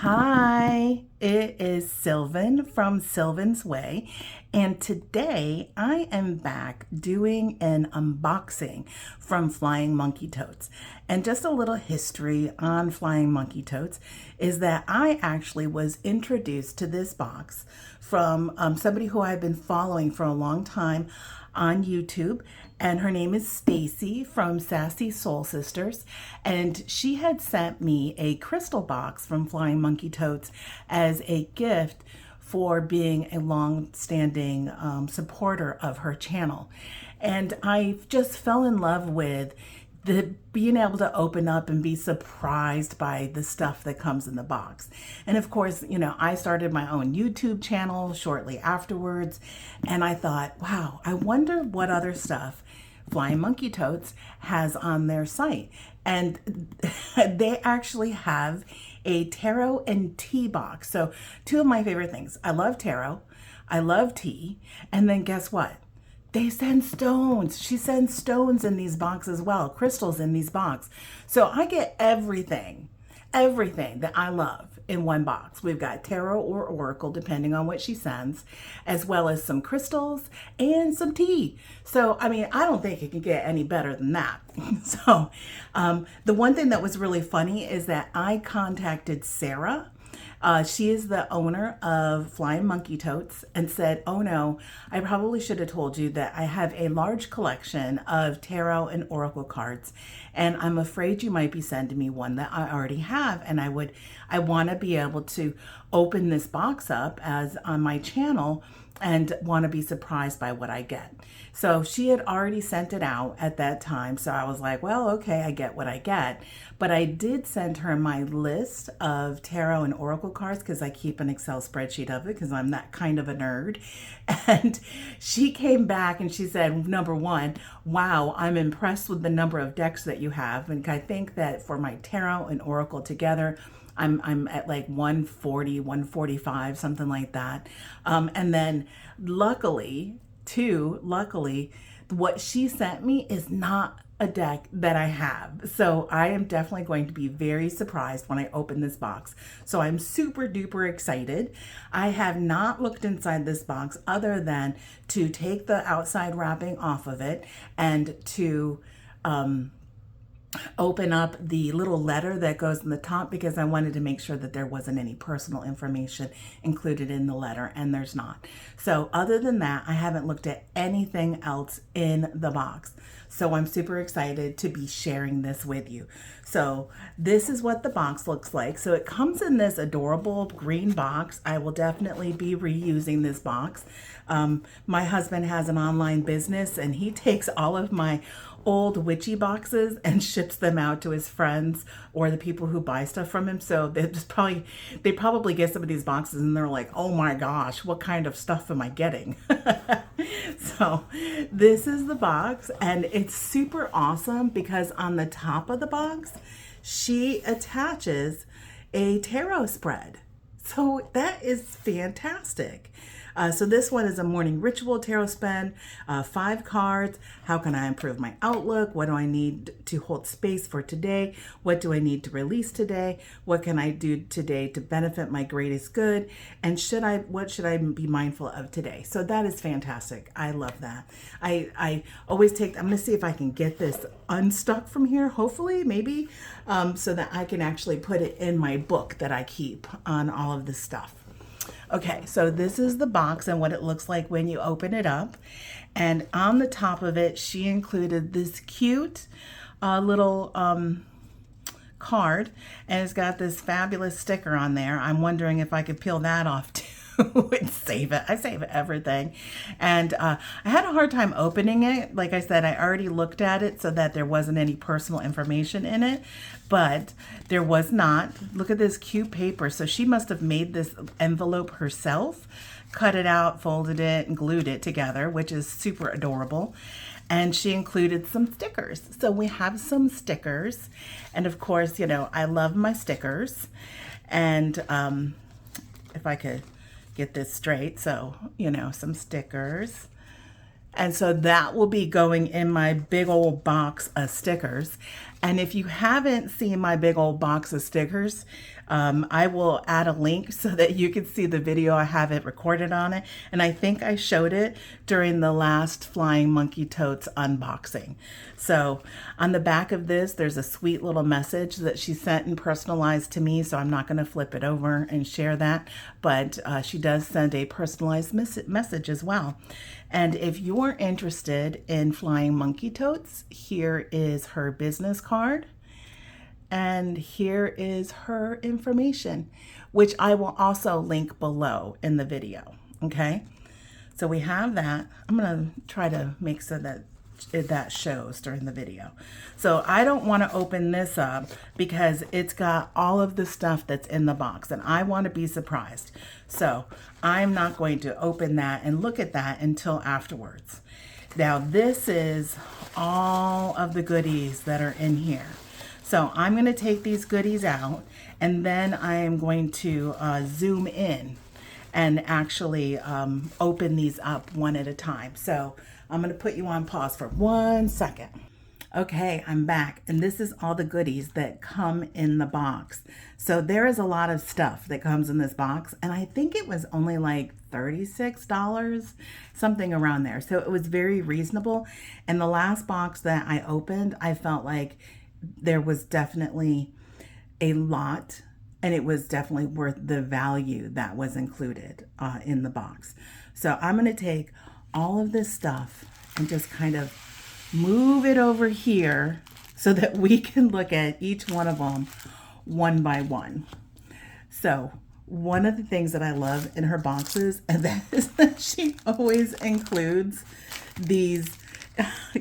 Hi, it is Sylvan from Sylvan's Way, and today I am back doing an unboxing from Flying Monkey Totes. And just a little history on Flying Monkey Totes is that I actually was introduced to this box from somebody who I've been following for a long time on YouTube, and her name is Stacy from Sassy Soul Sisters, and she had sent me a crystal box from Flying Monkey Totes as a gift for being a long-standing supporter of her channel. And I just fell in love with being able to open up and be surprised by the stuff that comes in the box. And of course, you know, I started my own YouTube channel shortly afterwards, and I thought, wow, I wonder what other stuff Flying Monkey Totes has on their site. And they actually have a tarot and tea box. So two of my favorite things. I love tarot, I love tea, and then guess what? They send stones. She sends stones in these boxes as well, crystals in these boxes. So I get everything that I love in one box. We've got tarot or oracle, depending on what she sends, as well as some crystals and some tea. So, I mean, I don't think it can get any better than that. So, the one thing that was really funny is that I contacted Sarah. She is the owner of Flying Monkey Totes, and said, oh no, I probably should have told you that I have a large collection of tarot and oracle cards, and I'm afraid you might be sending me one that I already have, and I want to be able to open this box up as on my channel and want to be surprised by what I get. So she had already sent it out at that time. So I was like, well, okay, I get what I get. But I did send her my list of tarot and oracle cards because I keep an Excel spreadsheet of it because I'm that kind of a nerd. And she came back and she said, number one, wow, I'm impressed with the number of decks that you have. And I think that for my tarot and oracle together, I'm at like 140, 145, something like that. And then luckily, what she sent me is not a deck that I have. So I am definitely going to be very surprised when I open this box. So I'm super duper excited. I have not looked inside this box other than to take the outside wrapping off of it and to open up the little letter that goes in the top, because I wanted to make sure that there wasn't any personal information included in the letter, and there's not. So other than that, I haven't looked at anything else in the box. So I'm super excited to be sharing this with you. So this is what the box looks like. So it comes in this adorable green box. I will definitely be reusing this box. My husband has an online business, and he takes all of my old witchy boxes and ships them out to his friends or the people who buy stuff from him. So they probably get some of these boxes and they're like, oh my gosh, what kind of stuff am I getting? So this is the box, and it's super awesome because on the top of the box, she attaches a tarot spread. So that is fantastic. So this one is a morning ritual tarot spread, 5 cards. How can I improve my outlook? What do I need to hold space for today? What do I need to release today? What can I do today to benefit my greatest good? And what should I be mindful of today? So that is fantastic. I love that. I always I'm going to see if I can get this unstuck from here, hopefully, maybe, so that I can actually put it in my book that I keep on all of this stuff. Okay, so this is the box and what it looks like when you open it up. And on the top of it, she included this cute little card, and it's got this fabulous sticker on there. I'm wondering if I could peel that off too and save it. I save everything. And I had a hard time opening it. Like I said, I already looked at it so that there wasn't any personal information in it, but there was not. Look at this cute paper. So she must have made this envelope herself, cut it out, folded it, and glued it together, which is super adorable. And she included some stickers. So we have some stickers. And of course, you know, I love my stickers. And if I could get this straight, so, you know, some stickers. And so that will be going in my big old box of stickers. And if you haven't seen my big old box of stickers, I will add a link so that you can see the video. I have it recorded on it. And I think I showed it during the last Flying Monkey Totes unboxing. So on the back of this, there's a sweet little message that she sent and personalized to me. So I'm not going to flip it over and share that. But she does send a personalized message as well. And if you're interested in Flying Monkey Totes, here is her business card. And here is her information, which I will also link below in the video. Okay, so we have that. I'm going to try to make so that that shows during the video. So I don't want to open this up because it's got all of the stuff that's in the box and I want to be surprised. So I'm not going to open that and look at that until afterwards. Now this is all of the goodies that are in here. So I'm going to take these goodies out and then I am going to zoom in and actually open these up one at a time. So I'm going to put you on pause for 1 second. Okay, I'm back, and this is all the goodies that come in the box. So there is a lot of stuff that comes in this box, and I think it was only like $36, something around there. So it was very reasonable. And the last box that I opened, I felt like there was definitely a lot, and it was definitely worth the value that was included in the box. So I'm going to take all of this stuff and just kind of move it over here so that we can look at each one of them one by one. So one of the things that I love in her boxes and that is that she always includes these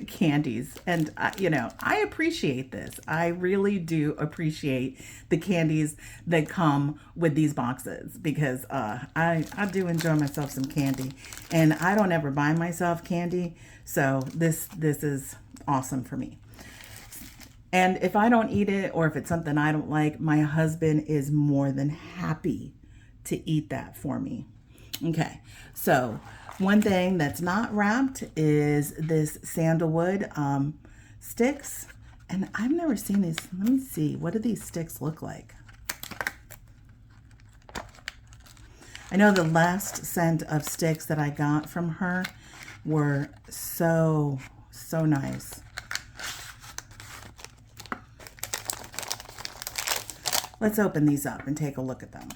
candies. And you know, I appreciate this. I really do appreciate the candies that come with these boxes because I do enjoy myself some candy, and I don't ever buy myself candy, so this is awesome for me. And if I don't eat it, or if it's something I don't like, my husband is more than happy to eat that for me. Okay, so one thing that's not wrapped is this sandalwood sticks. And I've never seen these. Let me see. What do these sticks look like? I know the last scent of sticks that I got from her were so nice. Let's open these up and take a look at them.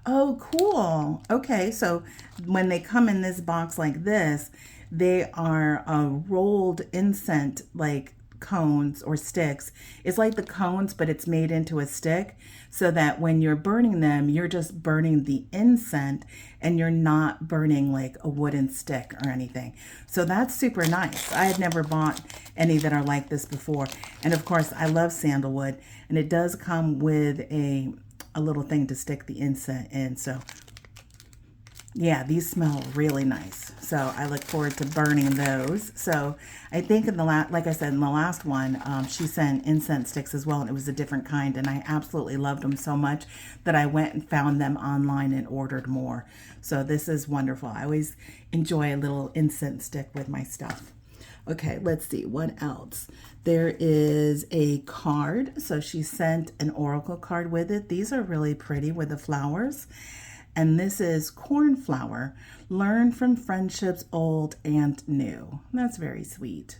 Oh, cool. Okay, so when they come in this box like this, they are rolled incense like cones or sticks. It's like the cones, but it's made into a stick so that when you're burning them, you're just burning the incense and you're not burning like a wooden stick or anything. So that's super nice. I had never bought any that are like this before. And of course, I love sandalwood, and it does come with a little thing to stick the incense in. So yeah, these smell really nice. So I look forward to burning those. So I think in the like I said, in the last one, she sent incense sticks as well, and it was a different kind, and I absolutely loved them so much that I went and found them online and ordered more. So this is wonderful. I always enjoy a little incense stick with my stuff. Okay, let's see what else. There is a card. So she sent an oracle card with it. These are really pretty with the flowers. And this is Cornflower. Learn from friendships old and new. That's very sweet.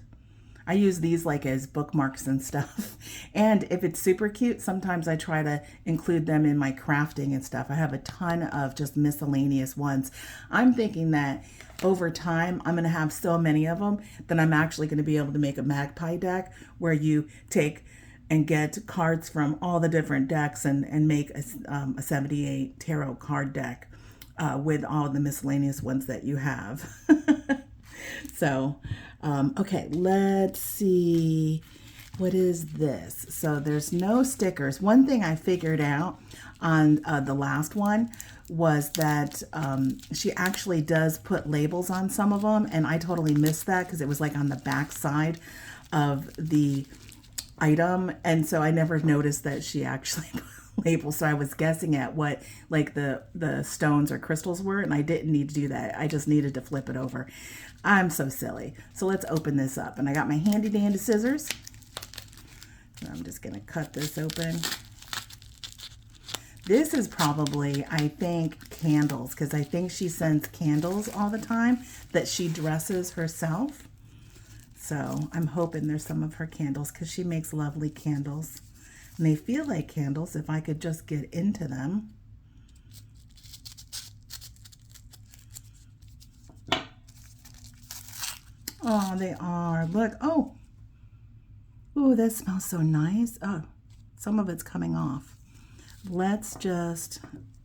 I use these like as bookmarks and stuff. And if it's super cute, sometimes I try to include them in my crafting and stuff. I have a ton of just miscellaneous ones. I'm thinking that over time, I'm going to have so many of them that I'm actually going to be able to make a magpie deck where you take and get cards from all the different decks and make a 78 tarot card deck with all the miscellaneous ones that you have. So, okay, let's see. What is this? So there's no stickers. One thing I figured out on the last one was that she actually does put labels on some of them, and I totally missed that because it was like on the back side of the item, and so I never noticed that she actually put labels. So I was guessing at what like the stones or crystals were, and I didn't need to do that. I just needed to flip it over. I'm so silly. So let's open this up. And I got my handy dandy scissors. So I'm just going to cut this open. This is probably, I think, candles, because I think she sends candles all the time that she dresses herself. So I'm hoping there's some of her candles, because she makes lovely candles. And they feel like candles if I could just get into them. Oh, they are. Look. Oh. Ooh, that smells so nice. Oh, some of it's coming off. Let's just,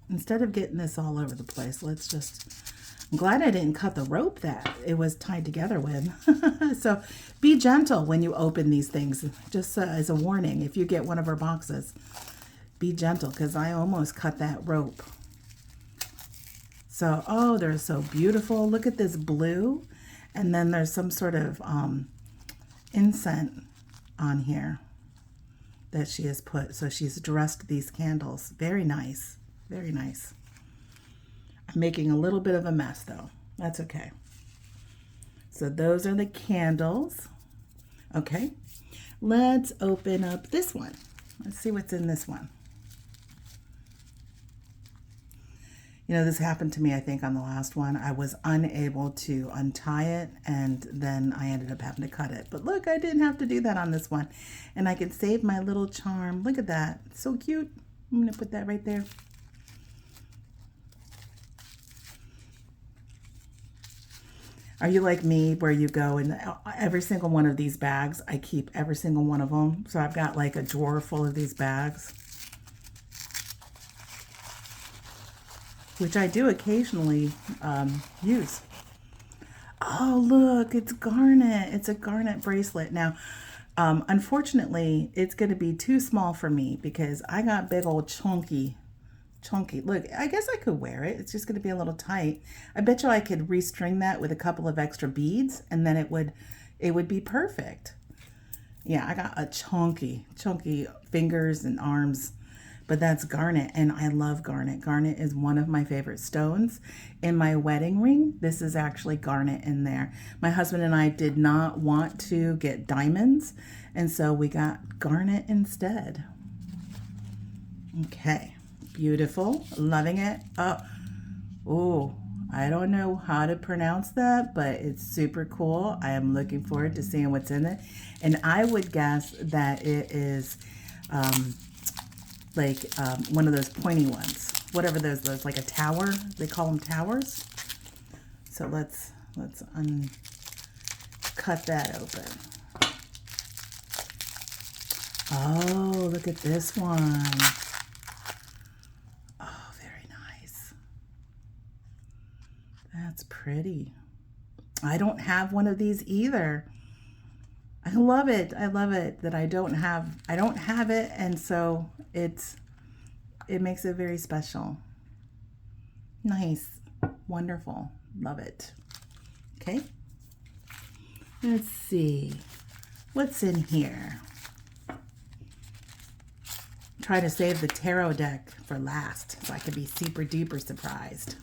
instead of getting this all over the place, let's just, I'm glad I didn't cut the rope that it was tied together with. So be gentle when you open these things. Just as a warning, if you get one of our boxes, be gentle, because I almost cut that rope. So, oh, they're so beautiful. Look at this blue. And then there's some sort of incense on here that she has put. So she's dressed these candles. Very nice. Very nice. I'm making a little bit of a mess though. That's okay. So those are the candles. Okay. Let's open up this one. Let's see what's in this one. You know, this happened to me, I think, on the last one. I was unable to untie it, and then I ended up having to cut it. But look, I didn't have to do that on this one. And I can save my little charm. Look at that. So cute. I'm going to put that right there. Are you like me, where you go and every single one of these bags, I keep every single one of them. So I've got like a drawer full of these bags, which I do occasionally use. Oh, look, it's garnet. It's a garnet bracelet. Now, unfortunately, it's going to be too small for me because I got big old chunky. Look, I guess I could wear it. It's just going to be a little tight. I bet you I could restring that with a couple of extra beads, and then it would be perfect. Yeah, I got a chunky fingers and arms. But that's garnet, and I love garnet. Garnet is one of my favorite stones. In my wedding ring, this is actually garnet in there. My husband and I did not want to get diamonds, and so we got garnet instead. Okay, beautiful, loving it. Oh, I don't know how to pronounce that, but it's super cool. I am looking forward to seeing what's in it. And I would guess that it is one of those pointy ones, whatever those like a tower. They call them towers. So let's cut that open. Oh, look at this one. Oh, very nice. That's pretty. I don't have one of these either. I love it. I love it that I don't have it, and so it makes it very special. Nice. Wonderful. Love it. Okay. Let's see. What's in here? Try to save the tarot deck for last so I could be super duper surprised.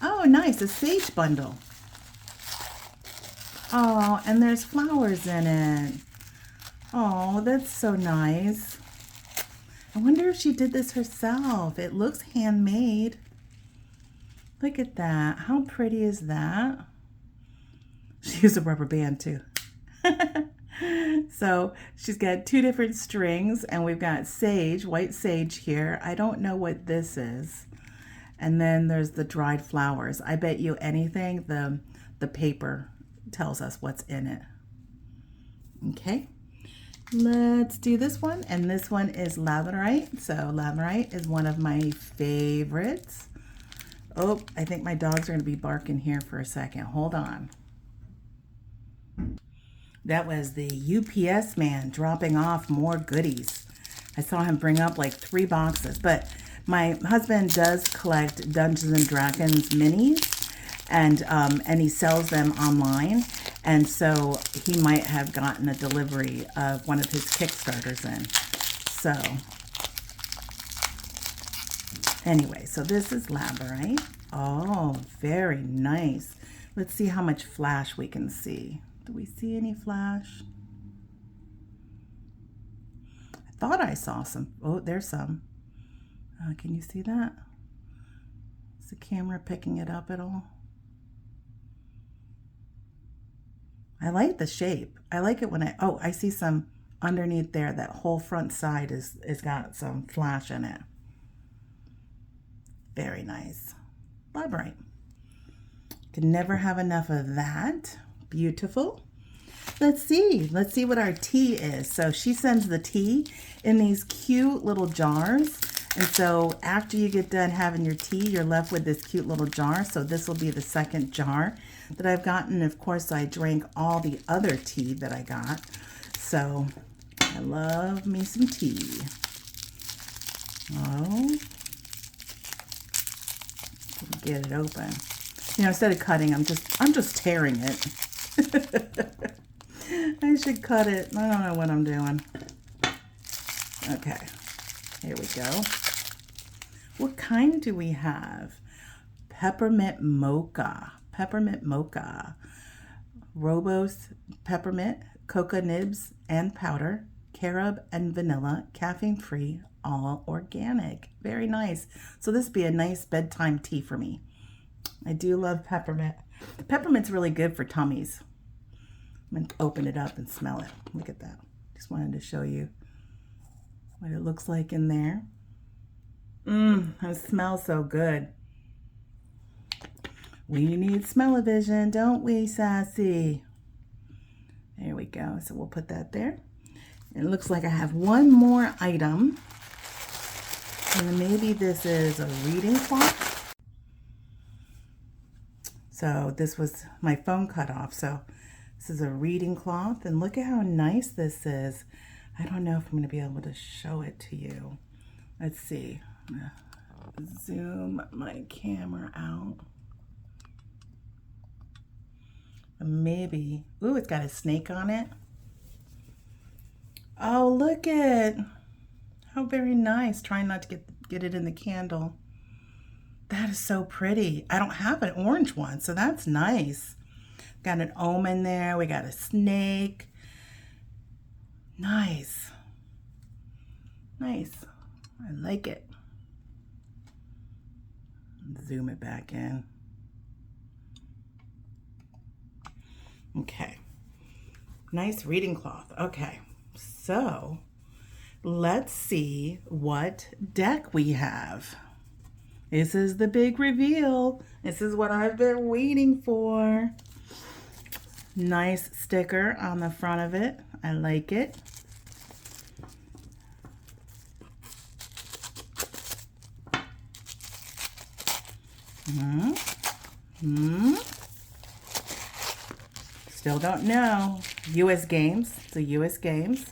Oh, nice. A sage bundle. Oh, and there's flowers in it. Oh, that's so nice. I wonder if she did this herself. It looks handmade. Look at that. How pretty is that? She used a rubber band too. So she's got two different strings, and we've got sage, white sage here. I don't know what this is. And then there's the dried flowers. I bet you anything, the paper tells us what's in it. Okay, let's do this one. And this one is Labradorite. So Labradorite is one of my favorites. Oh, I think my dogs are going to be barking here for a second. Hold on. That was the UPS man dropping off more goodies. I saw him bring up like 3 boxes, but my husband does collect Dungeons and Dragons minis, and he sells them online, and so he might have gotten a delivery of one of his Kickstarters in. So anyway, so this is Labradorite. Oh, very nice. Let's see how much flash we can see. Do we see any flash? I thought I saw some. Oh, there's some. Can you see that? Is the camera picking it up at all? I like the shape. I like it when I see some underneath there. That whole front side is got some flash in it. Very nice. Labradorite. Can never have enough of that. Beautiful. Let's see what our tea is. So she sends the tea in these cute little jars. And so after you get done having your tea, you're left with this cute little jar. So this will be the second jar that I've gotten. Of course, I drank all the other tea that I got. So I love me some tea. Oh, get it open. You know, instead of cutting, I'm just tearing it. I should cut it. I don't know what I'm doing. Okay, here we go. What kind do we have? Peppermint Mocha. Peppermint Mocha. Robos peppermint, cocoa nibs and powder, carob and vanilla, caffeine-free, all organic. Very nice. So this would be a nice bedtime tea for me. I do love peppermint. Peppermint's really good for tummies. I'm going to open it up and smell it. Look at that. Just wanted to show you what it looks like in there. It smells so good. We need smell-o-vision, don't we, Sassy? There we go. So we'll put that there. It looks like I have one more item. And maybe this is a reading cloth. So this was my phone cut off. So this is a reading cloth. And look at how nice this is. I don't know if I'm going to be able to show it to you. Let's see. I'm going to zoom my camera out. Maybe. Ooh, it's got a snake on it. Oh, look at how very nice. Trying not to get it in the candle. That is so pretty. I don't have an orange one, so that's nice. Got an omen there. We got a snake. Nice. Nice. I like it. Zoom it back in. Okay. Nice reading cloth. Okay. So let's see what deck we have. This is the big reveal. This is what I've been waiting for. Nice sticker on the front of it. I like it. Still don't know. U.S. Games. It's a U.S. Games.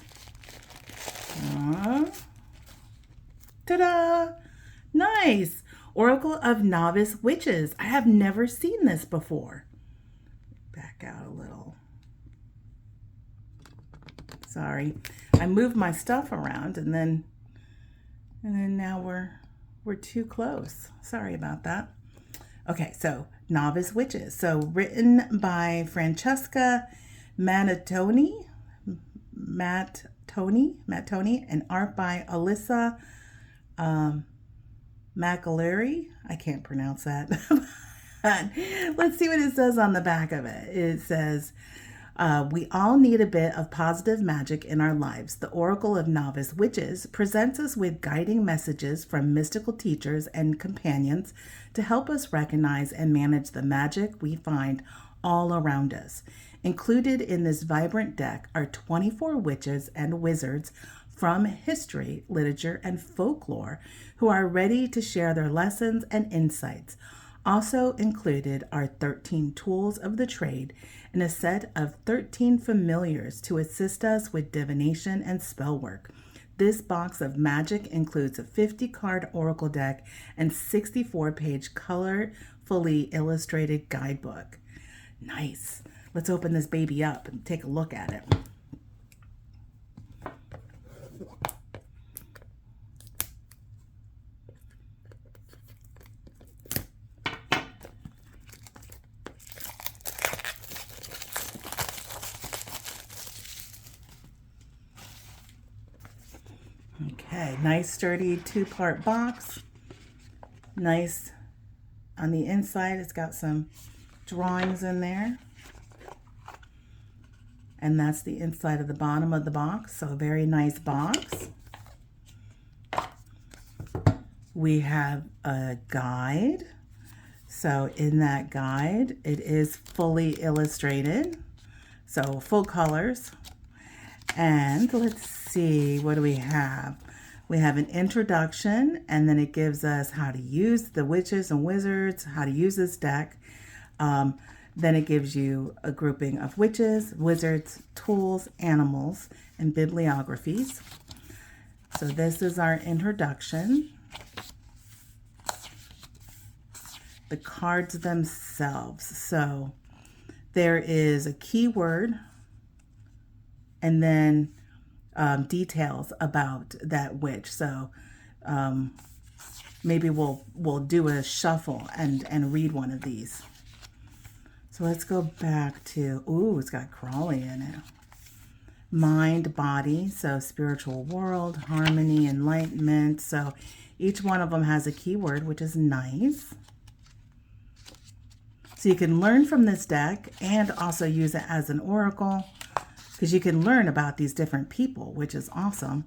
Ta-da! Nice. Oracle of Novice Witches. I have never seen this before. Back out a little. Sorry. I moved my stuff around and then now we're too close. Sorry about that. Okay, so Novice Witches. So written by Francesca Mattoni, and art by Alyssa McAlery. I can't pronounce that. Let's see what it says on the back of it. It says, we all need a bit of positive magic in our lives. The Oracle of Novice Witches presents us with guiding messages from mystical teachers and companions to help us recognize and manage the magic we find all around us. Included in this vibrant deck are 24 witches and wizards from history, literature, and folklore who are ready to share their lessons and insights. Also included are 13 tools of the trade and a set of 13 familiars to assist us with divination and spell work. This box of magic includes a 50-card oracle deck and 64-page colorfully illustrated guidebook. Nice. Let's open this baby up and take a look at it. Okay, nice sturdy 2-part box. Nice on the inside, it's got some drawings in there. And that's the inside of the bottom of the box, so a very nice box. We have a guide. So in that guide, it is fully illustrated, so full colors. And let's see, what do we have? We have an introduction, and then it gives us how to use the witches and wizards, how to use this deck. Then it gives you a grouping of witches, wizards, tools, animals, and bibliographies. So this is our introduction. The cards themselves. So there is a keyword and then details about that witch. So maybe we'll do a shuffle and read one of these. So let's go back to, ooh, it's got Crawley in it. Mind, body, so spiritual world, harmony, enlightenment. So each one of them has a keyword, which is nice. So you can learn from this deck and also use it as an oracle, because you can learn about these different people, which is awesome.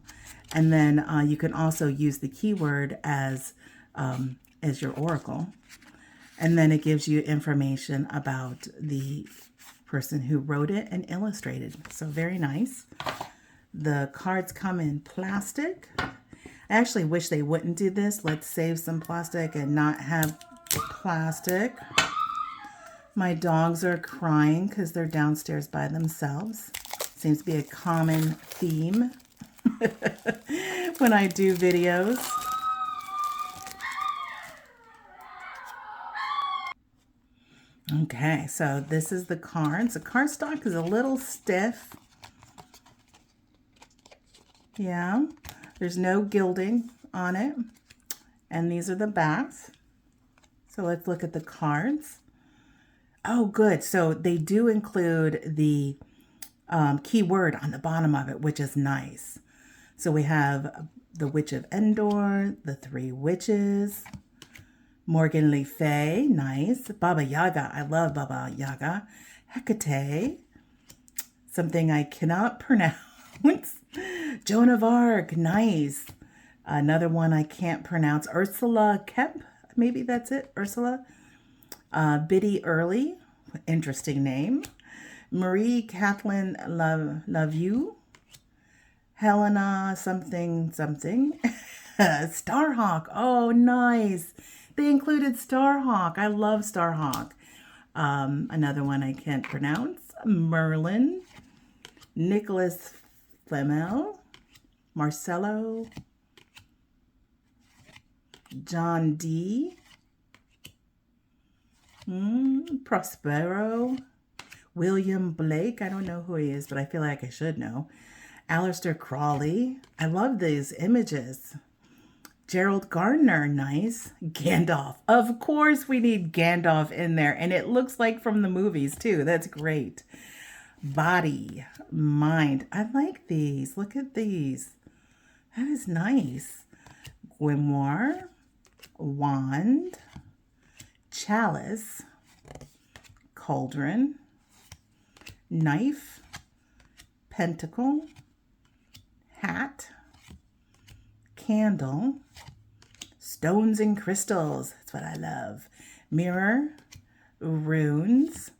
And then you can also use the keyword as your oracle. And then it gives you information about the person who wrote it and illustrated. So very nice. The cards come in plastic. I actually wish they wouldn't do this. Let's save some plastic and not have plastic. My dogs are crying because they're downstairs by themselves. Seems to be a common theme when I do videos. Okay, so this is the cards. The cardstock is a little stiff. Yeah, there's no gilding on it. And these are the backs. So let's look at the cards. Oh, good. So they do include the keyword on the bottom of it, which is nice. So we have the Witch of Endor, the 3 Witches, Morgan Le Fay, nice. Baba Yaga, I love Baba Yaga. Hecate, something I cannot pronounce. Joan of Arc, nice. Another one I can't pronounce. Ursula Kemp, maybe that's it, Ursula. Biddy Early, interesting name. Marie Kathleen Lavieux. Helena something something. Starhawk, oh nice. They included Starhawk. I love Starhawk. Another one I can't pronounce. Merlin. Nicholas Flamel. Marcello. John D. Prospero. William Blake. I don't know who he is, but I feel like I should know. Aleister Crowley. I love these images. Gerald Gardner, nice. Gandalf. Of course we need Gandalf in there. And it looks like from the movies too. That's great. Body. Mind. I like these. Look at these. That is nice. Grimoire. Wand. Chalice. Cauldron. Knife. Pentacle. Hat. Candle. Stones and crystals. That's what I love. Mirror. Runes.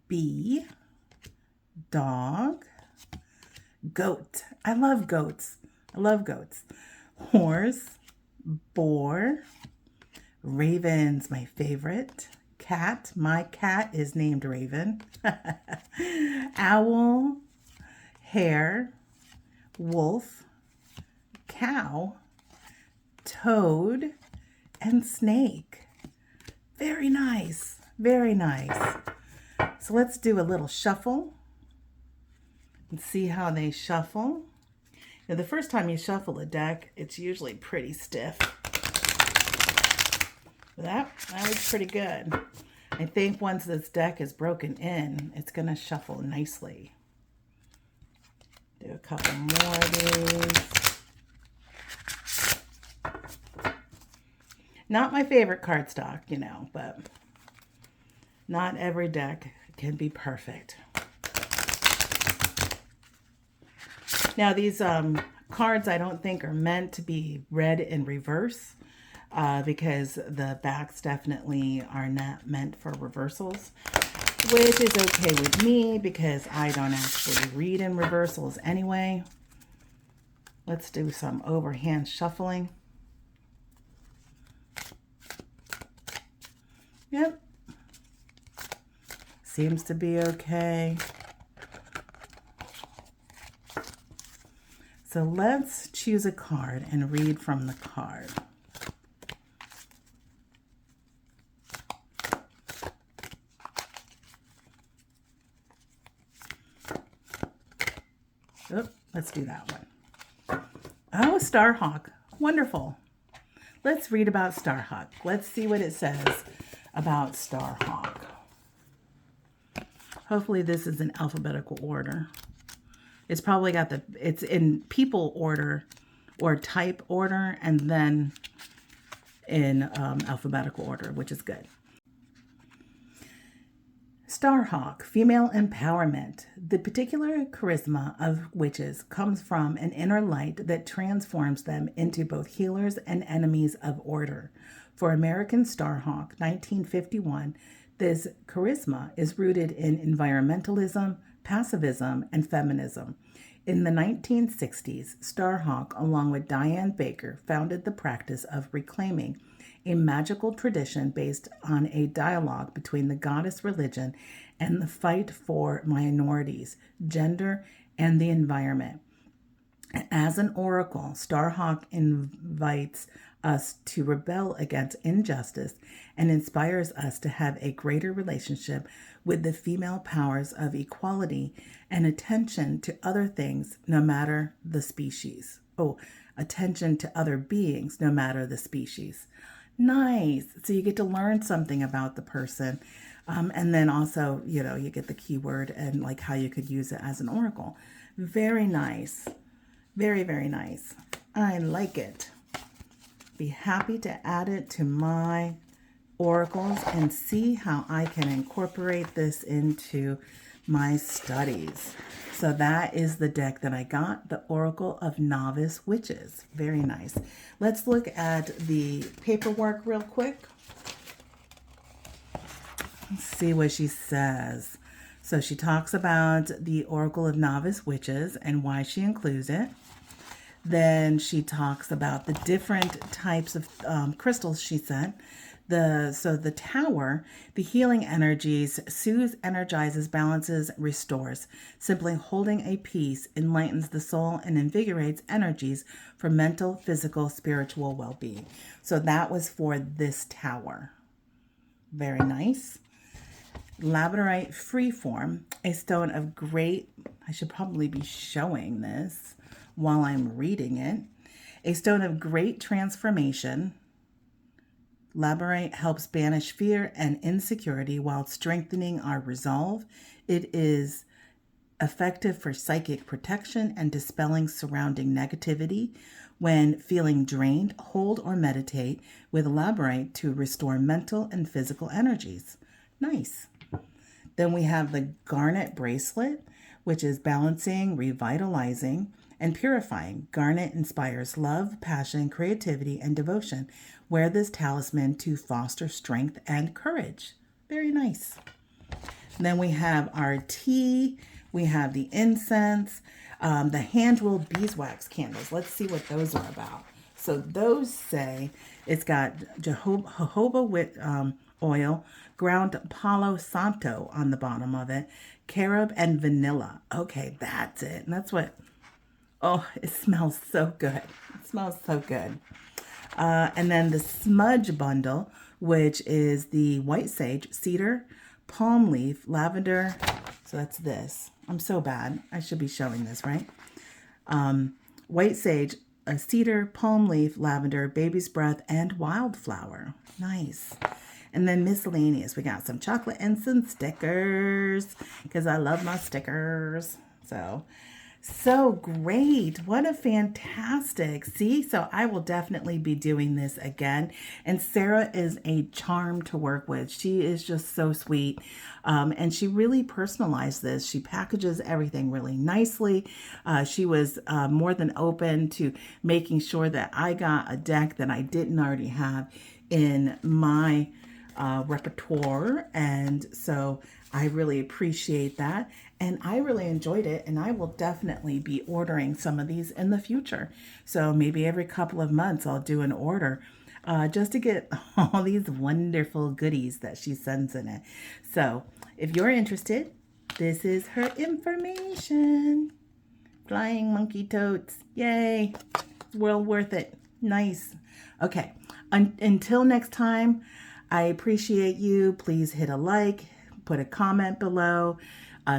Bee. Dog. Goat. I love goats. I love goats. Horse. Boar. Ravens, my favorite. Cat. My cat is named Raven. Owl. Hare. Wolf. Cow. Toad. And snake. Very nice. Very nice. So let's do a little shuffle and see how they shuffle. Now, the first time you shuffle a deck, it's usually pretty stiff. That was pretty good. I think once this deck is broken in, it's going to shuffle nicely. Do a couple more of these. Not my favorite cardstock, you know, but not every deck can be perfect. Now these cards I don't think are meant to be read in reverse because the backs definitely are not meant for reversals, which is okay with me because I don't actually read in reversals anyway. Let's do some overhand shuffling. Yep. Seems to be okay. So let's choose a card and read from the card. Oh, let's do that one. Oh, Starhawk. Wonderful. Let's read about Starhawk. Let's see what it says about Starhawk. Hopefully this is in alphabetical order. It's probably got it's in people order or type order and then in alphabetical order, which is good. Starhawk, female empowerment. The particular charisma of witches comes from an inner light that transforms them into both healers and enemies of order. For American Starhawk, 1951, this charisma is rooted in environmentalism, pacifism, and feminism. In the 1960s, Starhawk, along with Diane Baker, founded the practice of reclaiming a magical tradition based on a dialogue between the goddess religion and the fight for minorities, gender, and the environment. As an oracle, Starhawk invites us to rebel against injustice and inspires us to have a greater relationship with the female powers of equality and attention to other things, no matter the species. Oh, attention to other beings, no matter the species. Nice. So you get to learn something about the person. And then also, you know, you get the keyword and like how you could use it as an oracle. Very nice. Very, very nice. I like it. Be happy to add it to my oracles and see how I can incorporate this into my studies. So that is the deck that I got, the Oracle of Novice Witches. Very nice. Let's look at the paperwork real quick. Let's see what she says. So she talks about the Oracle of Novice Witches and why she includes it. Then she talks about the different types of crystals she sent. So the tower, the healing energies, soothes, energizes, balances, restores. Simply holding a piece enlightens the soul and invigorates energies for mental, physical, spiritual well-being. So that was for this tower. Very nice. Labradorite Freeform, a stone of great, I should probably be showing this while I'm reading it. A stone of great transformation. Labradorite helps banish fear and insecurity while strengthening our resolve. It is effective for psychic protection and dispelling surrounding negativity. When feeling drained, hold or meditate with Labradorite to restore mental and physical energies. Nice. Then we have the Garnet Bracelet, which is balancing, revitalizing, and purifying. Garnet inspires love, passion, creativity, and devotion. Wear this talisman to foster strength and courage. Very nice. Then we have our tea. We have the incense, the hand-rolled beeswax candles. Let's see what those are about. So those say it's got jojoba oil, ground Palo Santo on the bottom of it, carob, and vanilla. Okay, that's it. And that's what, oh, it smells so good. It smells so good. And then the smudge bundle, which is the white sage, cedar, palm leaf, lavender. So that's this. I'm so bad. I should be showing this, right? White sage, a cedar, palm leaf, lavender, baby's breath, and wildflower. Nice. And then miscellaneous. We got some chocolate and some stickers because I love my stickers. So So great. What a fantastic. See, so I will definitely be doing this again. And Sarah is a charm to work with. She is just so sweet. And she really personalized this. She packages everything really nicely. She was more than open to making sure that I got a deck that I didn't already have in my repertoire. And so I really appreciate that. And I really enjoyed it. And I will definitely be ordering some of these in the future. So maybe every couple of months I'll do an order just to get all these wonderful goodies that she sends in it. So if you're interested, this is her information. Flying Monkey Totes. Yay. It's well worth it. Nice. Okay. Until next time, I appreciate you. Please hit a like, put a comment below,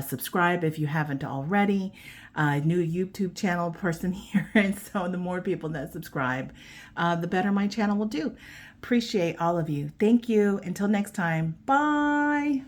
subscribe if you haven't already. New YouTube channel person here, and so the more people that subscribe, the better my channel will do. Appreciate all of you. Thank you. Until next time. Bye.